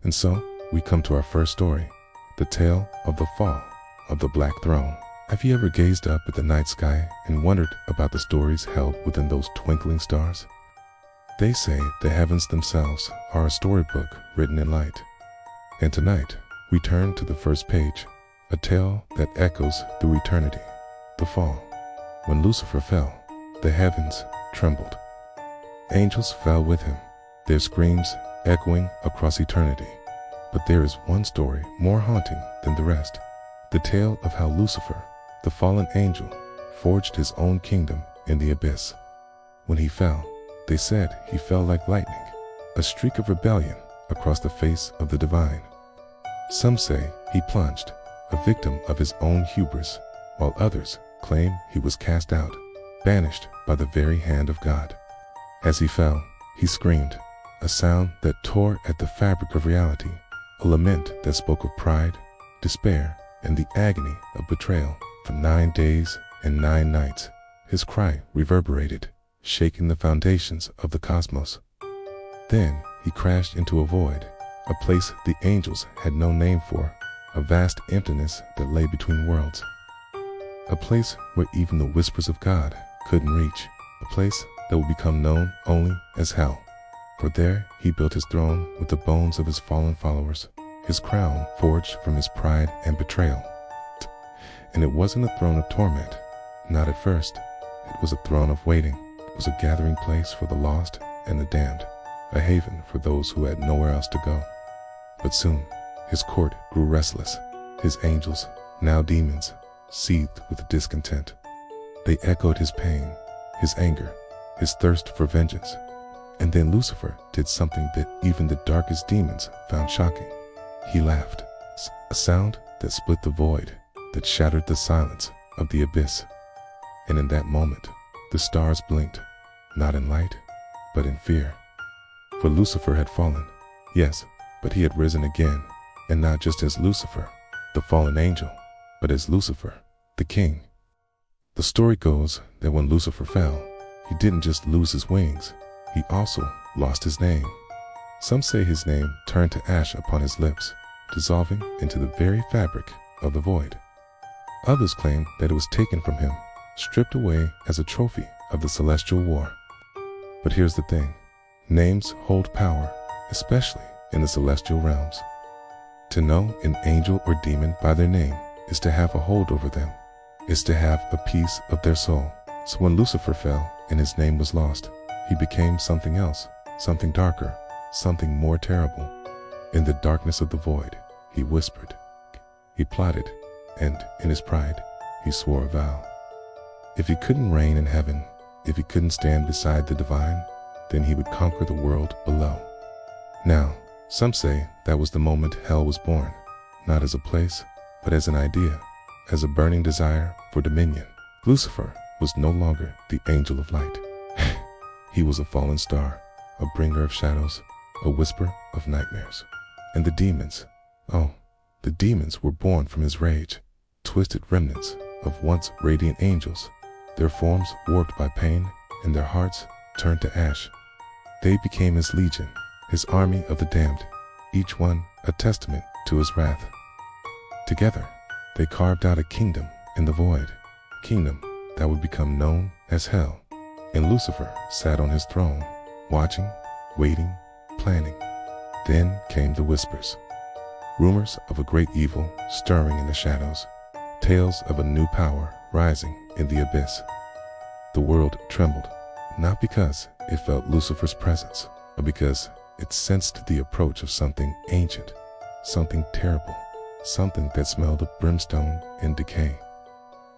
And so, we come to our first story, the tale of the fall of the Black Throne. Have you ever gazed up at the night sky and wondered about the stories held within those twinkling stars? They say the heavens themselves are a storybook written in light. And tonight, we turn to the first page, a tale that echoes through eternity, the fall. When Lucifer fell, the heavens trembled. Angels fell with him, their screams echoing across eternity. But there is one story more haunting than the rest, the tale of how Lucifer, the fallen angel, forged his own kingdom in the abyss. When he fell, they said he fell like lightning, a streak of rebellion across the face of the divine. Some say he plunged, a victim of his own hubris, while others claim he was cast out, banished by the very hand of God. As he fell, he screamed, a sound that tore at the fabric of reality, a lament that spoke of pride, despair, and the agony of betrayal. For 9 days and 9 nights, his cry reverberated, shaking the foundations of the cosmos. Then he crashed into a void, a place the angels had no name for, a vast emptiness that lay between worlds. A place where even the whispers of God couldn't reach, a place that would become known only as hell. For there he built his throne with the bones of his fallen followers, his crown forged from his pride and betrayal. And it wasn't a throne of torment, not at first. It was a throne of waiting. It was a gathering place for the lost and the damned, a haven for those who had nowhere else to go. But soon, his court grew restless. His angels, now demons, seethed with discontent. They echoed his pain, his anger, his thirst for vengeance. And then Lucifer did something that even the darkest demons found shocking. He laughed, a sound that split the void, that shattered the silence of the abyss. And in that moment, the stars blinked, not in light, but in fear. For Lucifer had fallen, yes, but he had risen again, and not just as Lucifer, the fallen angel, but as Lucifer, the king. The story goes that when Lucifer fell, he didn't just lose his wings, he also lost his name. Some say his name turned to ash upon his lips, dissolving into the very fabric of the void. Others claim that it was taken from him, stripped away as a trophy of the celestial war. But here's the thing, names hold power, especially in the celestial realms. To know an angel or demon by their name is to have a hold over them, is to have a piece of their soul. So when Lucifer fell and his name was lost, he became something else, something darker, something more terrible. In the darkness of the void, he whispered, he plotted, and in his pride, he swore a vow. If he couldn't reign in heaven, if he couldn't stand beside the divine, then he would conquer the world below. Now, some say that was the moment hell was born, not as a place, but as an idea, as a burning desire for dominion. Lucifer was no longer the angel of light. He was a fallen star, a bringer of shadows, a whisper of nightmares. And the demons, oh, the demons were born from his rage, twisted remnants of once radiant angels, their forms warped by pain and their hearts turned to ash. They became his legion, his army of the damned, each one a testament to his wrath. Together, they carved out a kingdom in the void, a kingdom that would become known as hell. And Lucifer sat on his throne, watching, waiting, planning. Then came the whispers, rumors of a great evil stirring in the shadows, tales of a new power rising in the abyss. The world trembled, not because it felt Lucifer's presence, but because it sensed the approach of something ancient, something terrible, something that smelled of brimstone and decay.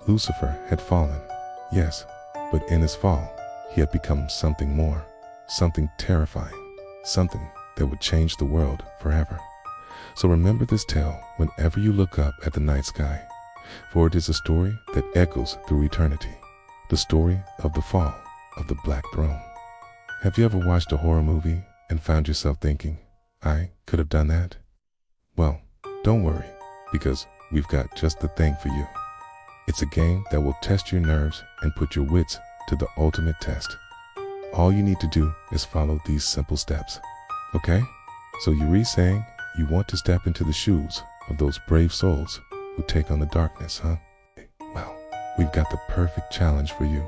Lucifer had fallen, yes, but in his fall, he had become something more, something terrifying, something that would change the world forever. So remember this tale whenever you look up at the night sky, for it is a story that echoes through eternity, the story of the fall of the Black Throne. Have you ever watched a horror movie and found yourself thinking, I could have done that? Well, don't worry, because we've got just the thing for you. It's a game that will test your nerves and put your wits to the ultimate test. All you need to do is follow these simple steps. Okay? So you read saying You want to step into the shoes of those brave souls who take on the darkness, huh? Well, we've got the perfect challenge for you.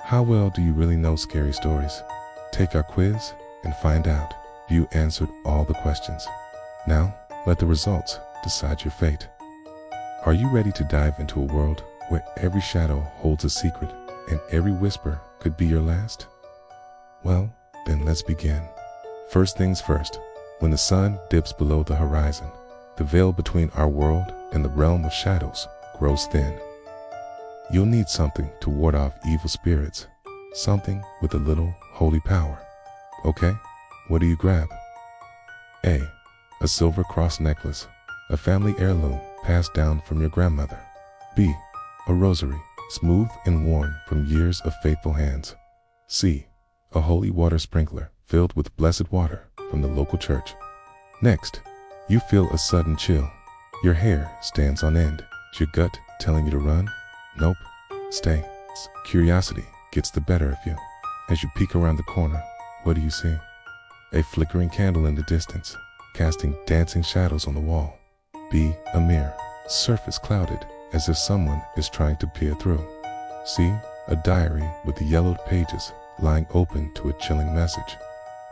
How well do you really know scary stories? Take our quiz and find out if you answered all the questions. Now, let the results decide your fate. Are you ready to dive into a world where every shadow holds a secret and every whisper could be your last? Well, then let's begin. First things first, when the sun dips below the horizon, the veil between our world and the realm of shadows grows thin. You'll need something to ward off evil spirits, something with a little holy power. Okay, what do you grab? A. A silver cross necklace, a family heirloom passed down from your grandmother. B. A rosary, smooth and worn from years of faithful hands. C. A holy water sprinkler filled with blessed water from the local church. Next, you feel a sudden chill. Your hair stands on end. Is your gut telling you to run? Nope. Stay. Curiosity gets the better of you. As you peek around the corner, what do you see? A flickering candle in the distance, casting dancing shadows on the wall. B. A mirror, surface clouded as if someone is trying to peer through. C. A diary with the yellowed pages lying open to a chilling message.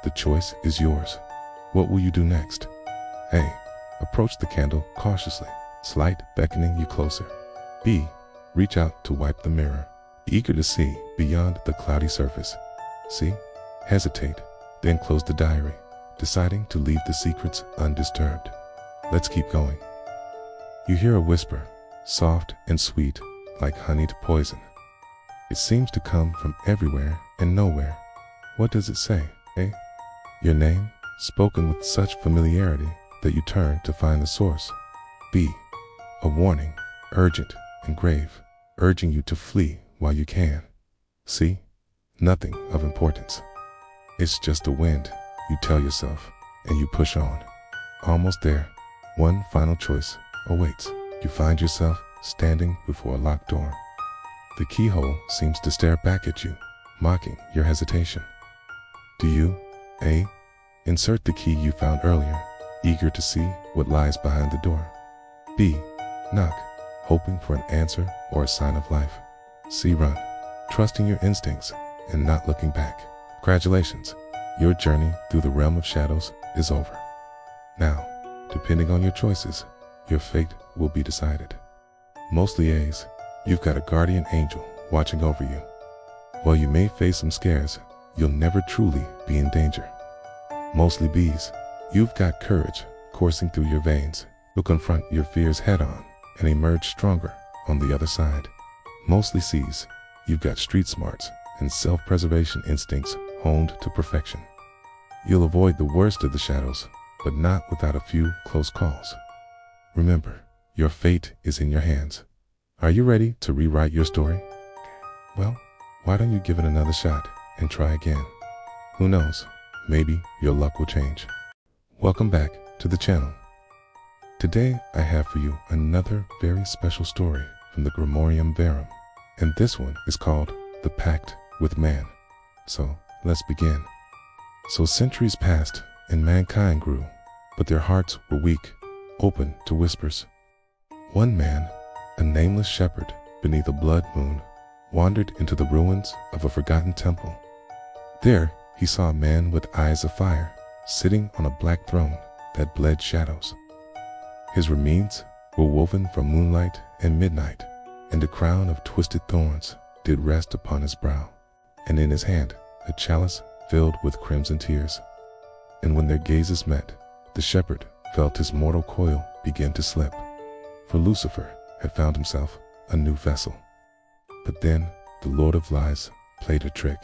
The choice is yours. What will you do next? A. Approach the candle cautiously, slight beckoning you closer. B. Reach out to wipe the mirror, eager to see beyond the cloudy surface. C. Hesitate, then close the diary, deciding to leave the secrets undisturbed. Let's keep going. You hear a whisper, soft and sweet, like honeyed poison. It seems to come from everywhere and nowhere. What does it say, eh? Your name, spoken with such familiarity that you turn to find the source. B. A warning, urgent and grave, urging you to flee while you can. C. Nothing of importance. It's just the wind, you tell yourself, and you push on. Almost there, one final choice awaits. You find yourself standing before a locked door. The keyhole seems to stare back at you, mocking your hesitation. Do you, A. Insert the key you found earlier, eager to see what lies behind the door. B. Knock, hoping for an answer or a sign of life. C. Run, trusting your instincts and not looking back. Congratulations, your journey through the realm of shadows is over. Now, depending on your choices, your fate will be decided. Mostly A's, you've got a guardian angel watching over you. While you may face some scares, you'll never truly be in danger. Mostly B's, you've got courage coursing through your veins. You'll confront your fears head on and emerge stronger on the other side. Mostly C's, you've got street smarts and self-preservation instincts honed to perfection. You'll avoid the worst of the shadows, but not without a few close calls. Remember, your fate is in your hands. Are you ready to rewrite your story? Well, why don't you give it another shot and try again? Who knows, maybe your luck will change. Welcome back to the channel. Today I have for you another very special story from the Grimorium Verum, and this one is called The Pact with Man. So let's begin. So centuries passed and mankind grew, but their hearts were weak, open to whispers. One man, a nameless shepherd beneath a blood moon, wandered into the ruins of a forgotten temple. There he saw a man with eyes of fire, sitting on a black throne that bled shadows. His remains were woven from moonlight and midnight, and a crown of twisted thorns did rest upon his brow, and in his hand a chalice filled with crimson tears. And when their gazes met, the shepherd felt his mortal coil begin to slip, for Lucifer had found himself a new vessel. But then the Lord of Lies played a trick.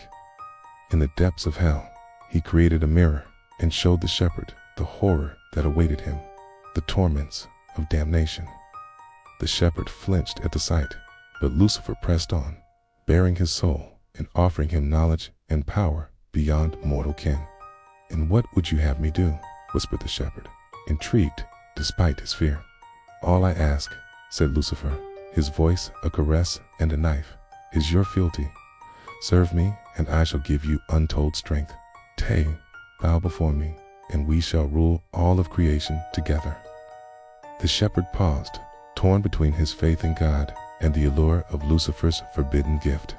In the depths of hell, he created a mirror and showed the shepherd the horror that awaited him, the torments of damnation. The shepherd flinched at the sight, but Lucifer pressed on, bearing his soul and offering him knowledge and power beyond mortal ken. "And what would you have me do?" whispered the shepherd, intrigued despite his fear. "All I ask," said Lucifer, his voice a caress and a knife, "is your fealty. Serve me and I shall give you untold strength. Bow before me and we shall rule all of creation together." The shepherd paused, torn between his faith in God and the allure of Lucifer's forbidden gift.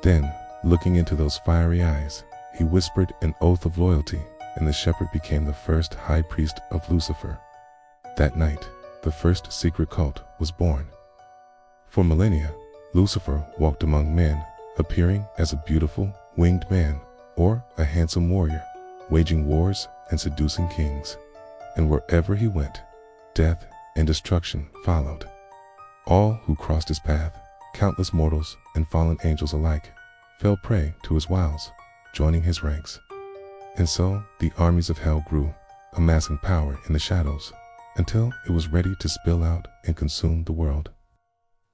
Then, looking into those fiery eyes, he whispered an oath of loyalty, and the shepherd became the first high priest of Lucifer. That night, the first secret cult was born. For millennia, Lucifer walked among men, appearing as a beautiful, winged man or a handsome warrior, waging wars and seducing kings. And wherever he went, death and destruction followed. All who crossed his path, countless mortals and fallen angels alike, fell prey to his wiles, joining his ranks. And so the armies of hell grew, amassing power in the shadows, until it was ready to spill out and consume the world.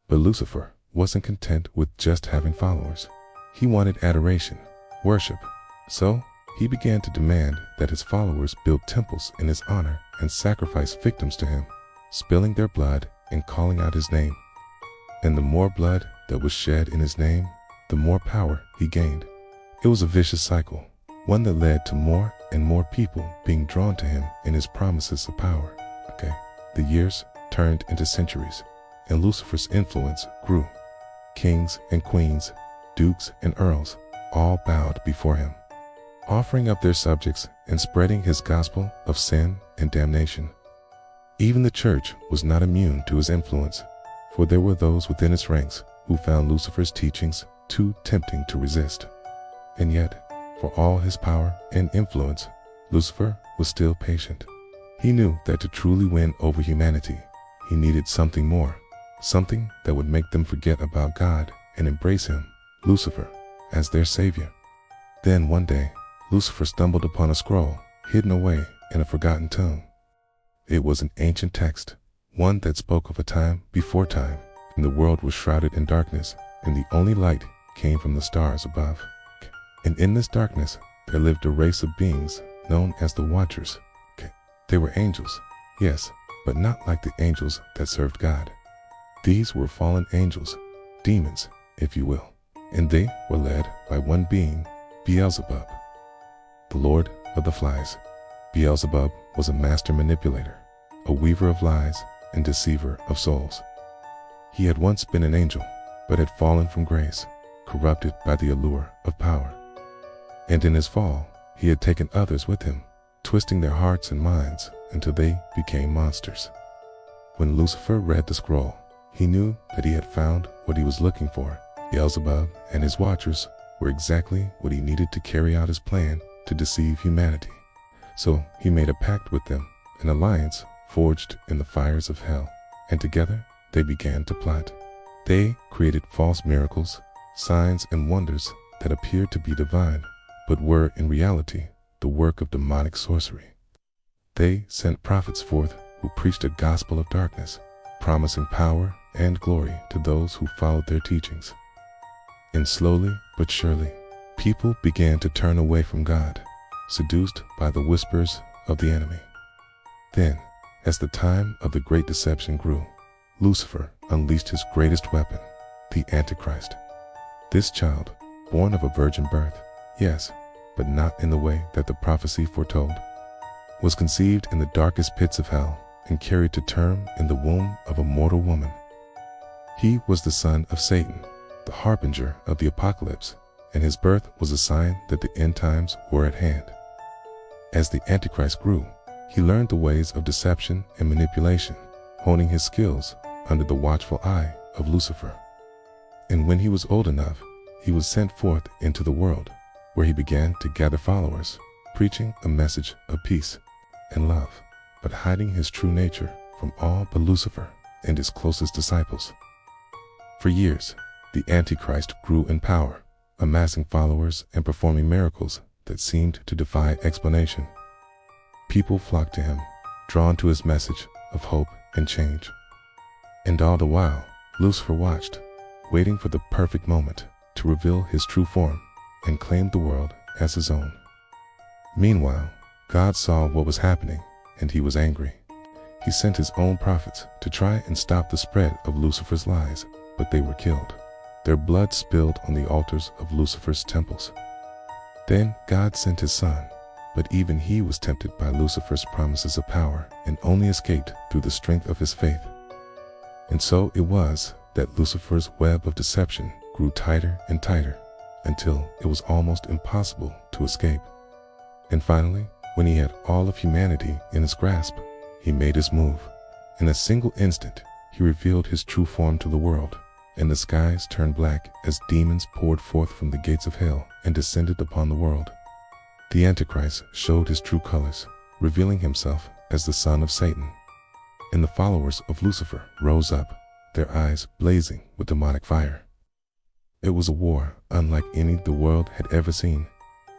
But Lucifer wasn't content with just having followers. He wanted adoration, worship. So he began to demand that his followers build temples in his honor and sacrifice victims to him, spilling their blood and calling out his name. And the more blood that was shed in his name, the more power he gained. It was a vicious cycle, one that led to more and more people being drawn to him in his promises of power. The years turned into centuries, and Lucifer's influence grew. Kings and queens, dukes and earls, all bowed before him, offering up their subjects and spreading his gospel of sin and damnation. Even the church was not immune to his influence, for there were those within its ranks who found Lucifer's teachings too tempting to resist. And yet, for all his power and influence, Lucifer was still patient. He knew that to truly win over humanity, he needed something more, something that would make them forget about God and embrace him, Lucifer, as their savior. Then one day, Lucifer stumbled upon a scroll hidden away in a forgotten tomb. It was an ancient text, one that spoke of a time before time, and the world was shrouded in darkness, and the only light came from the stars above. And in this darkness, there lived a race of beings known as the Watchers. They were angels, yes, but not like the angels that served God. These were fallen angels, demons, if you will, and they were led by one being, Beelzebub, the Lord of the Flies. Beelzebub was a master manipulator, a weaver of lies and deceiver of souls. He had once been an angel, but had fallen from grace, corrupted by the allure of power. And in his fall, he had taken others with him, twisting their hearts and minds until they became monsters. When Lucifer read the scroll, he knew that he had found what he was looking for. Beelzebub and his Watchers were exactly what he needed to carry out his plan to deceive humanity. So he made a pact with them, an alliance forged in the fires of hell, and together they began to plot. They created false miracles, signs and wonders that appeared to be divine, but were in reality the work of demonic sorcery. They sent prophets forth who preached a gospel of darkness, promising power and glory to those who followed their teachings. And slowly but surely, people began to turn away from God, seduced by the whispers of the enemy. Then, as the time of the great deception grew, Lucifer unleashed his greatest weapon, the Antichrist. This child, born of a virgin birth, yes, but not in the way that the prophecy foretold, was conceived in the darkest pits of hell and carried to term in the womb of a mortal woman. He was the son of Satan, the harbinger of the apocalypse, and his birth was a sign that the end times were at hand. As the Antichrist grew, he learned the ways of deception and manipulation, honing his skills under the watchful eye of Lucifer. And when he was old enough, he was sent forth into the world, where he began to gather followers, preaching a message of peace and love, but hiding his true nature from all but Lucifer and his closest disciples. For years, the Antichrist grew in power, amassing followers and performing miracles that seemed to defy explanation. People flocked to him, drawn to his message of hope and change. And all the while, Lucifer watched, waiting for the perfect moment to reveal his true form and claimed the world as his own. Meanwhile, God saw what was happening, and he was angry. He sent his own prophets to try and stop the spread of Lucifer's lies, but they were killed. Their blood spilled on the altars of Lucifer's temples. Then God sent his son, But even he was tempted by Lucifer's promises of power and only escaped through the strength of his faith. And so it was that Lucifer's web of deception grew tighter and tighter until it was almost impossible to escape. And finally, when he had all of humanity in his grasp, he made his move. In a single instant, he revealed his true form to the world, and the skies turned black as demons poured forth from the gates of hell and descended upon the world. The Antichrist showed his true colors, revealing himself as the son of Satan. And the followers of Lucifer rose up, their eyes blazing with demonic fire. It was a war unlike any the world had ever seen.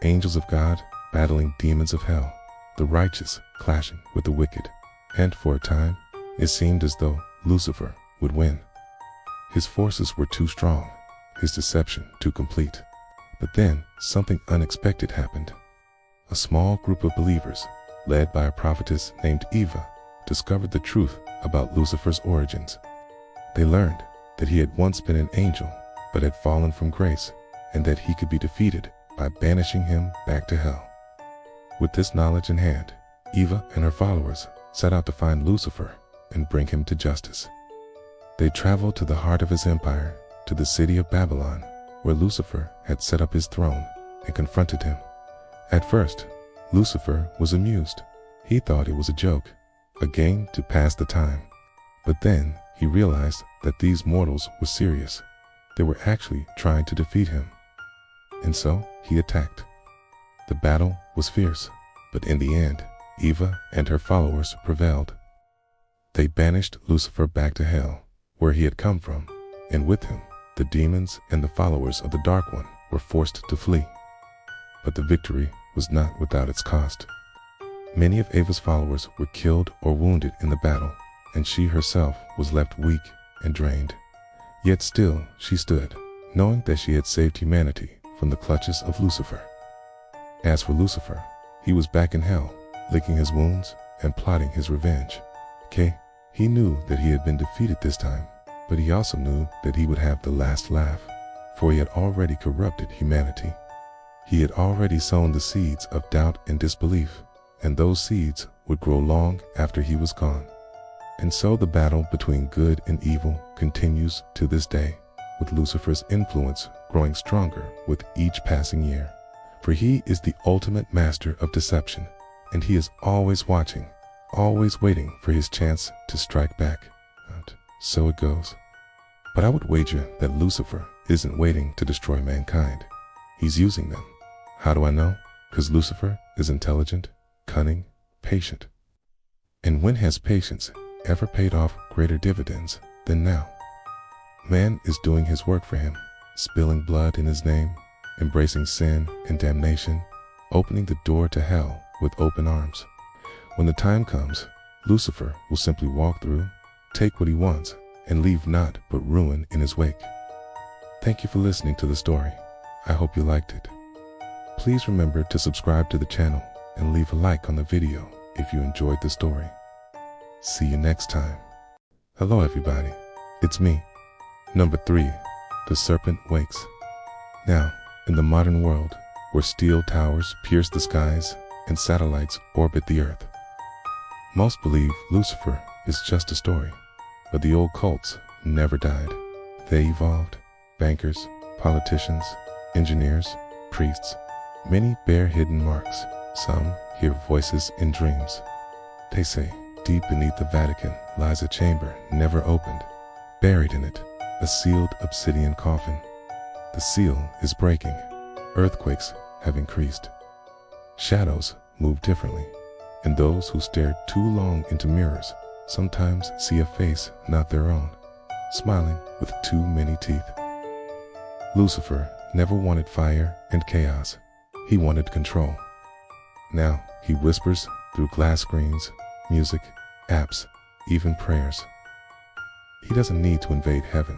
Angels of God battling demons of hell, the righteous clashing with the wicked, and for a time, it seemed as though Lucifer would win. His forces were too strong, his deception too complete. But then something unexpected happened. A small group of believers, led by a prophetess named Eva, discovered the truth about Lucifer's origins. They learned that he had once been an angel, but had fallen from grace, and that he could be defeated by banishing him back to hell. With this knowledge in hand, Eva and her followers set out to find Lucifer and bring him to justice. They traveled to the heart of his empire, to the city of Babylon, where Lucifer had set up his throne, and confronted him. At first, Lucifer was amused. He thought it was a joke, a game to pass the time. But then he realized that these mortals were serious. They were actually trying to defeat him. And so he attacked. The battle was fierce, but in the end, Eva and her followers prevailed. They banished Lucifer back to hell, where he had come from, and with him, the demons and the followers of the Dark One were forced to flee. But the victory was not without its cost. Many of Eva's followers were killed or wounded in the battle, and she herself was left weak and drained. Yet still she stood, knowing that she had saved humanity from the clutches of Lucifer. As for Lucifer, he was back in hell, licking his wounds and plotting his revenge. He knew that he had been defeated this time, but he also knew that he would have the last laugh, for he had already corrupted humanity. He had already sown the seeds of doubt and disbelief, and those seeds would grow long after he was gone. And so the battle between good and evil continues to this day, with Lucifer's influence growing stronger with each passing year. For he is the ultimate master of deception, and he is always watching, always waiting for his chance to strike back. And so it goes. But I would wager that Lucifer isn't waiting to destroy mankind. He's using them. How do I know? Because Lucifer is intelligent, cunning, patient. And when has patience ever paid off greater dividends than now? Man is doing his work for him, spilling blood in his name, embracing sin and damnation, opening the door to hell with open arms. When the time comes, Lucifer will simply walk through, take what he wants, and leave naught but ruin in his wake. Thank you for listening to the story. I hope you liked it. Please remember to subscribe to the channel and leave a like on the video if you enjoyed the story. See you next time. Hello everybody, it's me. Number 3, The Serpent Wakes. Now, in the modern world, where steel towers pierce the skies and satellites orbit the earth, most believe Lucifer is just a story, but the old cults never died. They evolved. Bankers, politicians, engineers, priests. Many bear hidden marks. Some hear voices in dreams. They say, deep beneath the Vatican lies a chamber never opened. Buried in it, a sealed obsidian coffin. The seal is breaking. Earthquakes have increased. Shadows move differently, and those who stare too long into mirrors sometimes see a face not their own, smiling with too many teeth. Lucifer never wanted fire and chaos. He wanted control. Now he whispers through glass screens, music, apps, even prayers. He doesn't need to invade heaven.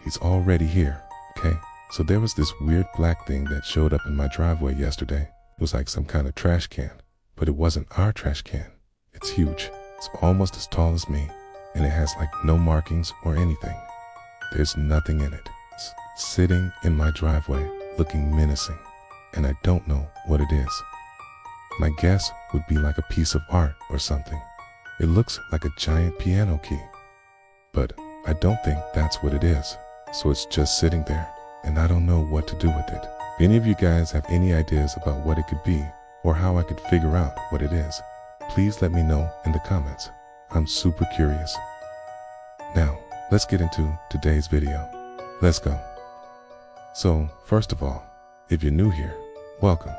He's already here, okay? So there was this weird black thing that showed up in my driveway yesterday. It was like some kind of trash can, but it wasn't our trash can. It's huge. It's almost as tall as me, and it has like no markings or anything. There's nothing in it. It's sitting in my driveway, looking menacing, and I don't know what it is. My guess would be like a piece of art or something. It looks like a giant piano key. But I don't think that's what it is. So it's just sitting there, and I don't know what to do with it. If any of you guys have any ideas about what it could be, or how I could figure out what it is, please let me know in the comments. I'm super curious. Now, let's get into today's video. Let's go. So, first of all, if you're new here, welcome.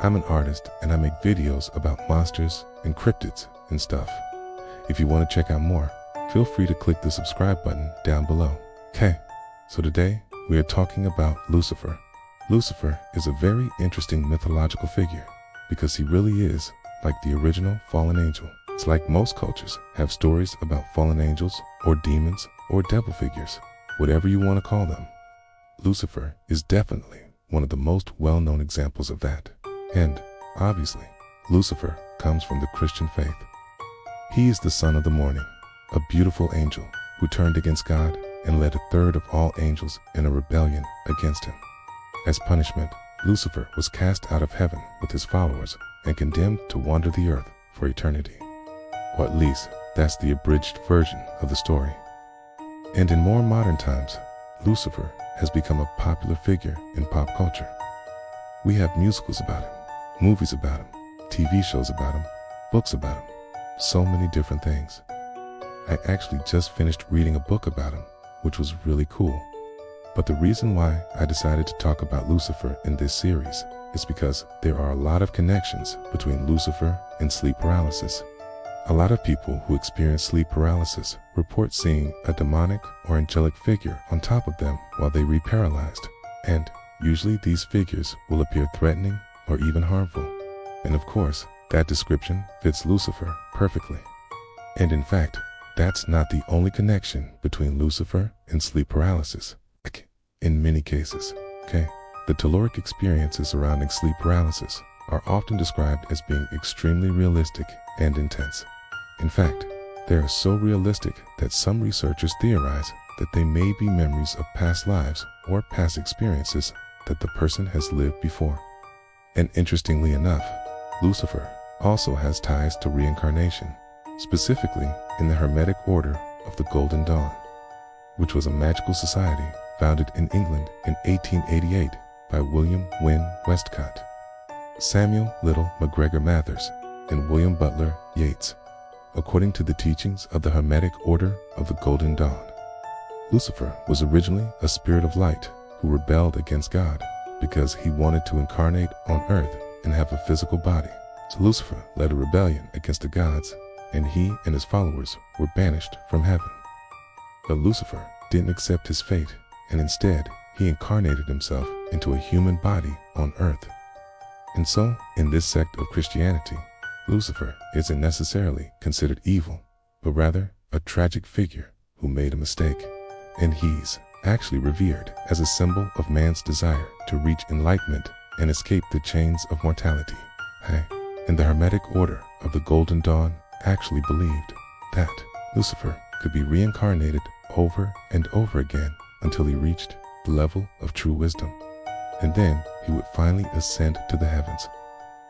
I'm an artist and I make videos about monsters and cryptids and stuff. If you want to check out more, feel free to click the subscribe button down below. Okay, so today we are talking about Lucifer. Lucifer is a very interesting mythological figure because he really is like the original fallen angel. It's like most cultures have stories about fallen angels or demons or devil figures, whatever you want to call them. Lucifer is definitely one of the most well-known examples of that. And, obviously, Lucifer comes from the Christian faith. He is the son of the morning, a beautiful angel who turned against God and led a third of all angels in a rebellion against him. As punishment, Lucifer was cast out of heaven with his followers and condemned to wander the earth for eternity. Or at least, that's the abridged version of the story. And in more modern times, Lucifer has become a popular figure in pop culture. We have musicals about him, movies about him, TV shows about him, books about him, so many different things. I actually just finished reading a book about him, which was really cool. But the reason why I decided to talk about Lucifer in this series is because there are a lot of connections between Lucifer and sleep paralysis. A lot of people who experience sleep paralysis report seeing a demonic or angelic figure on top of them while they re-paralyzed, and usually these figures will appear threatening or even harmful. And of course, that description fits Lucifer perfectly. And in fact, that's not the only connection between Lucifer and sleep paralysis. In many cases, the telluric experiences surrounding sleep paralysis are often described as being extremely realistic and intense. In fact, they are so realistic that some researchers theorize that they may be memories of past lives or past experiences that the person has lived before. And interestingly enough, Lucifer also has ties to reincarnation, specifically in the Hermetic Order of the Golden Dawn, which was a magical society founded in England in 1888 by William Wynne Westcott, Samuel Little McGregor Mathers, and William Butler Yeats. According to the teachings of the Hermetic Order of the Golden Dawn, Lucifer was originally a spirit of light who rebelled against God because he wanted to incarnate on earth and have a physical body. So Lucifer led a rebellion against the gods, and he and his followers were banished from heaven. But Lucifer didn't accept his fate, and instead he incarnated himself into a human body on earth. And so, in this sect of Christianity, Lucifer isn't necessarily considered evil, but rather a tragic figure who made a mistake. And he's actually revered as a symbol of man's desire to reach enlightenment and escape the chains of mortality. And the Hermetic Order of the Golden Dawn actually believed that Lucifer could be reincarnated over and over again until he reached the level of true wisdom, and then he would finally ascend to the heavens.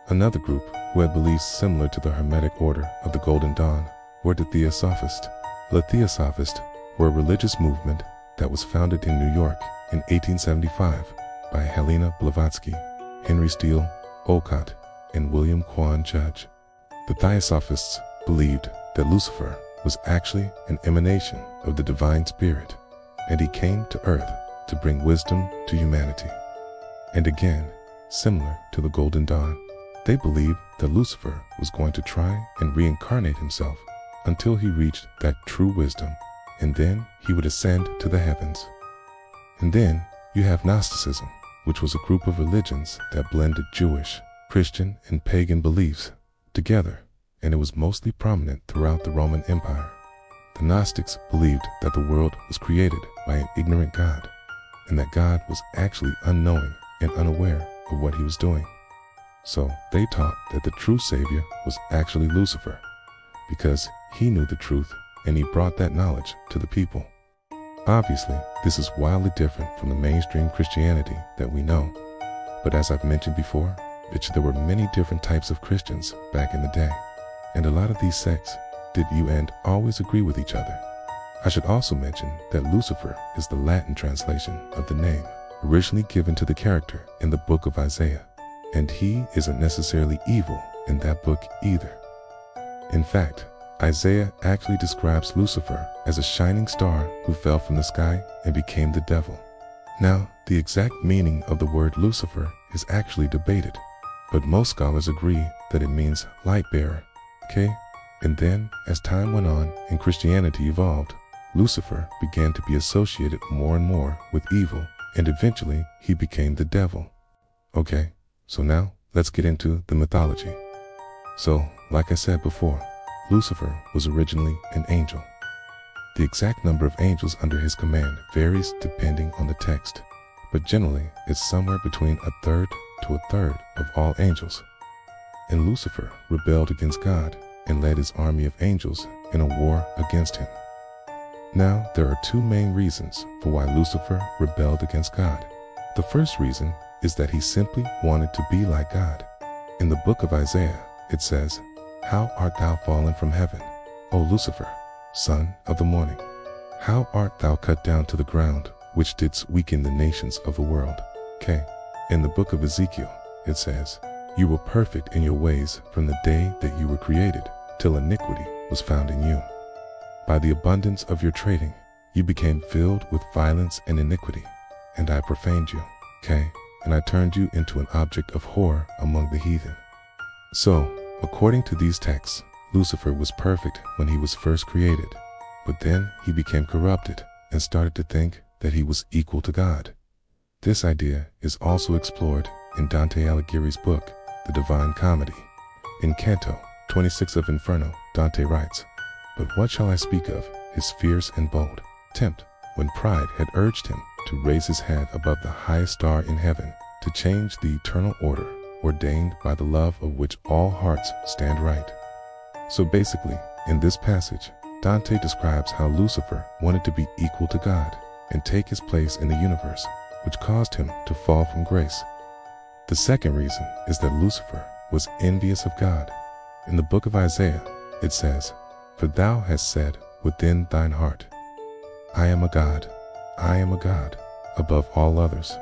Another group who had beliefs similar to the Hermetic Order of the Golden Dawn were the Theosophists. The Theosophists were a religious movement that was founded in New York in 1875 by Helena Blavatsky, Henry Steele Olcott, and William Quan Judge. The Theosophists believed that Lucifer was actually an emanation of the divine spirit, and he came to earth to bring wisdom to humanity. And again, similar to the Golden Dawn, they believed that Lucifer was going to try and reincarnate himself until he reached that true wisdom, and then he would ascend to the heavens. And then you have Gnosticism, which was a group of religions that blended Jewish, Christian, and pagan beliefs together, and it was mostly prominent throughout the Roman Empire. The Gnostics believed that the world was created by an ignorant God, and that God was actually unknowing and unaware of what he was doing. So they taught that the true Savior was actually Lucifer, because he knew the truth and he brought that knowledge to the people. Obviously, this is wildly different from the mainstream Christianity that we know, but as I've mentioned before, Bitch, there were many different types of Christians back in the day, and a lot of these sects did you and always agree with each other. I should also mention that Lucifer is the Latin translation of the name originally given to the character in the book of Isaiah, and he isn't necessarily evil in that book either. In fact, Isaiah actually describes Lucifer as a shining star who fell from the sky and became the devil. Now, the exact meaning of the word Lucifer is actually debated, but most scholars agree that it means light bearer, okay? And then, as time went on and Christianity evolved, Lucifer began to be associated more and more with evil, and eventually he became the devil. Okay, so now let's get into the mythology. So, like I said before, Lucifer was originally an angel. The exact number of angels under his command varies depending on the text, but generally it's somewhere between a third to a third of all angels. And Lucifer rebelled against God and led his army of angels in a war against him. Now, there are two main reasons for why Lucifer rebelled against God. The first reason is that he simply wanted to be like God. In the book of Isaiah, it says, "How art thou fallen from heaven, O Lucifer, son of the morning? How art thou cut down to the ground, which didst weaken the nations of the world?" Okay. In the book of Ezekiel, it says, "You were perfect in your ways from the day that you were created, till iniquity was found in you. By the abundance of your trading, you became filled with violence and iniquity, and I profaned you." Okay. And I turned you into an object of horror among the heathen. So, according to these texts, Lucifer was perfect when he was first created, but then he became corrupted and started to think that he was equal to God. This idea is also explored in Dante Alighieri's book, The Divine Comedy. In Canto 26 of Inferno, Dante writes, "But what shall I speak of his fierce and bold tempt, when pride had urged him to raise his head above the highest star in heaven, to change the eternal order ordained by the love of which all hearts stand right." So basically, in this passage, Dante describes how Lucifer wanted to be equal to God and take his place in the universe, which caused him to fall from grace. The second reason is that Lucifer was envious of God. In the book of Isaiah, it says, "For thou hast said within thine heart, I am a God, above all others."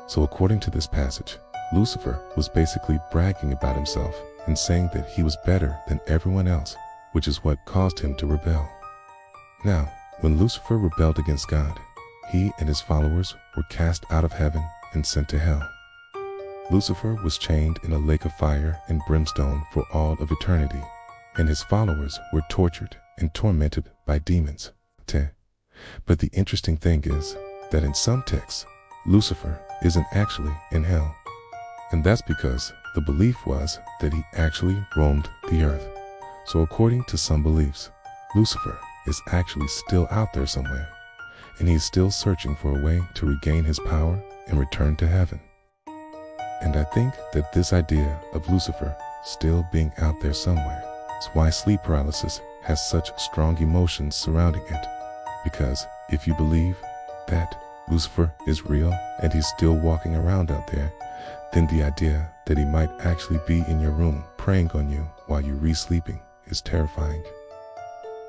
So according to this passage, Lucifer was basically bragging about himself and saying that he was better than everyone else, which is what caused him to rebel. Now, when Lucifer rebelled against God, he and his followers were cast out of heaven and sent to hell. Lucifer was chained in a lake of fire and brimstone for all of eternity, and his followers were tortured and tormented by demons. But the interesting thing is that in some texts, Lucifer isn't actually in hell. And that's because the belief was that he actually roamed the earth. So according to some beliefs, Lucifer is actually still out there somewhere, and he's still searching for a way to regain his power and return to heaven. And I think that this idea of Lucifer still being out there somewhere is why sleep paralysis has such strong emotions surrounding it. Because if you believe that Lucifer is real and he's still walking around out there, then the idea that he might actually be in your room preying on you while you're re-sleeping is terrifying.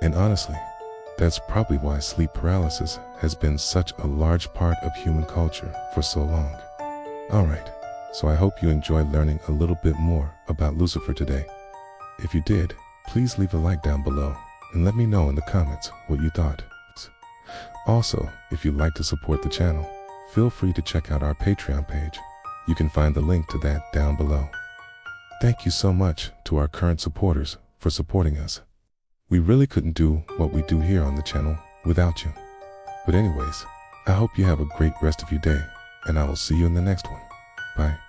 And honestly, that's probably why sleep paralysis has been such a large part of human culture for so long. Alright, so I hope you enjoyed learning a little bit more about Lucifer today. If you did, please leave a like down below and let me know in the comments what you thought. Also, if you'd like to support the channel, feel free to check out our Patreon page. You can find the link to that down below. Thank you so much to our current supporters for supporting us. We really couldn't do what we do here on the channel without you. But anyways, I hope you have a great rest of your day, and I will see you in the next one. Bye.